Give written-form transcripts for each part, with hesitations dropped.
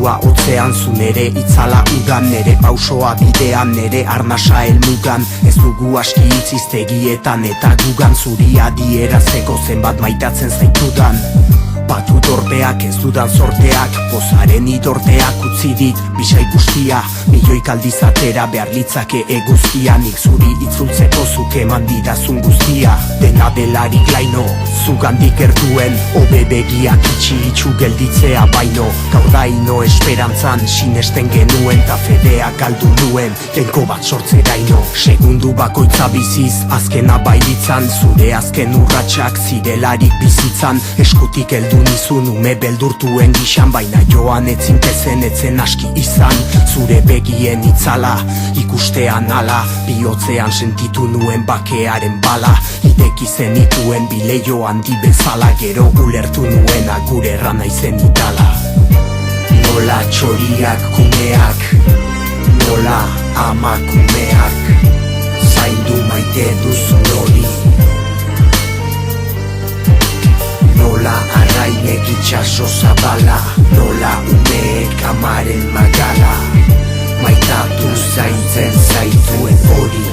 Zerua hotzean, zu nere itzala udan, nere pausoa bidean, nere arnasa helmugan. Ez dugu aski itziztegietan eta gugan, zuri adierazeko zenbat maitatzen zaitudan. Batu dorpeak ez dudan sorteak, pozaren idorteak utzi dit bisai guztia. Milioik aldizatera behar litzake eguzkia, nik zuri itzultzeko zuk eman didazun guztia. Dena delarik laino, zugandik erduen, hobe begiak itxu gelditzea baino. Gaur daino esperantzan, sinesten genuen, ta fedea galdu nuen, tenko bat sortzeraino. Segundu bakoitza biziz, azkena bailitzan, zure azken urratsak zirelarik bizitzan. Eskutik heldu nizun ume beldurtuen gixan, baina joan etzintezen etzen aski izan. Zure begien itzala, ikustean ala, bihotzean sentitu nuen bakearen bala. Ideki zenituen bileio handi bezala, gero ulertu nuena gure errana izen itala. Nola txoriak kumeak, nola amakumeak, zaindu maite duzun hori. Nola arrainek itxaso zabala, nola umeek amaren magala, maitatu zaintzen zaituen hori.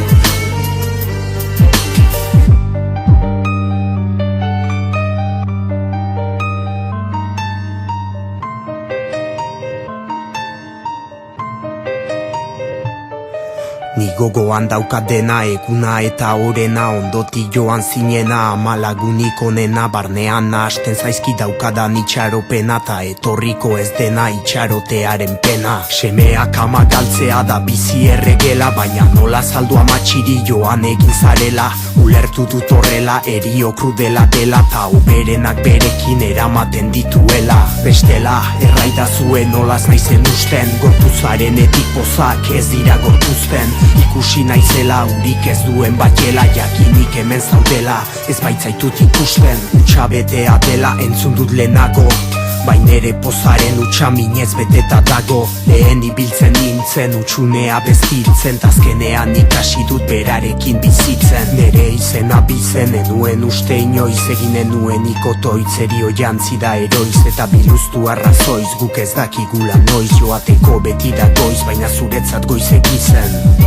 Ni gogoan daukat dena, eguna eta orena, ondotik joan zinena, amalagunik onena. Barnean nahasten zaizki daukadan itxaropena, ta etorriko ez dena itxarotearen pena. Semeak ama galtzea da bizi erregela, baina nola saldu amatxiri joan egin zarela. Ulertu dut horrela, erio krudela dela, ta uberenak berekin eramaten dituela. Bestela, erraidazuen nolaz naizen usten, gorpuzaren pozak ez dira gorpuzten. Ikusi naizela, urik ez duen batela, jakinik hemen zaudela, ez baitzaitut ikusten. Utsa betea dela entzun dut lehenago, bainere pozaren utsa minez beteta dago. Lehen ibiltzen nintzen, utxunea beztiltzen, tazkenean ikasi dut berarekin bizitzen. Nere izena bizen, enuen uste inoiz, eginen nuen ikotoitzerio jantzi da eroiz, eta biluztu arrazoiz, guk ez dakigula noiz, joateko beti da goiz, baina zuretzat goiz egizen.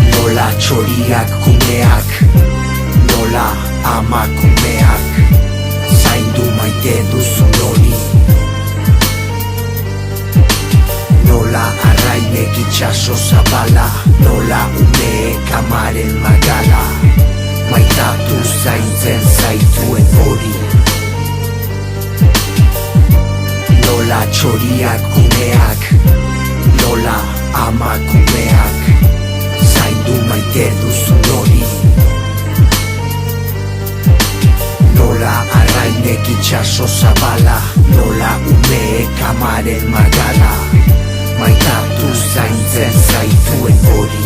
Nola txoriak kumeak, nola amakumeak, zaindu maite duzun hori. Nola arrainek itxaso zabala, nola umeek amaren magala, maitatu zaintzen zaituen hori. Nola txoriak kumeak, nola amakumeak, zaindu maite duzun hori. Nola arrainek itxaso zabala, nola umeek amaren magala, maitatu zaintzen zaituen hori.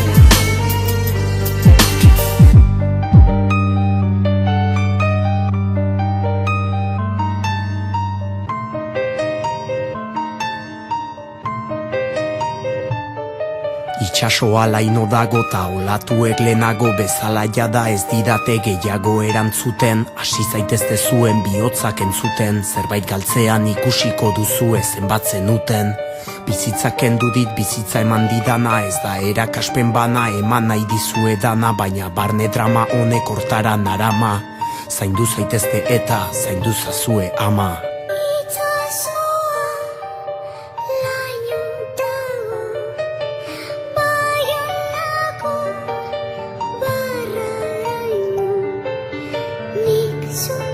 Itxasoa laino dago ta olatuek lehenago bezala jada ez didate gehiago erantzuten. Hasi zaitezte zuen bihotzak entzuten, zerbait galtzean ikusiko duzu zenbat zenuten. Bizitzak kendu dit bizitza eman didana, ez da erakaspen bana eman nahi dizuedana, baina barne drama honek hortara narama. Zaindu zaitezte eta zaindu zazue ama. So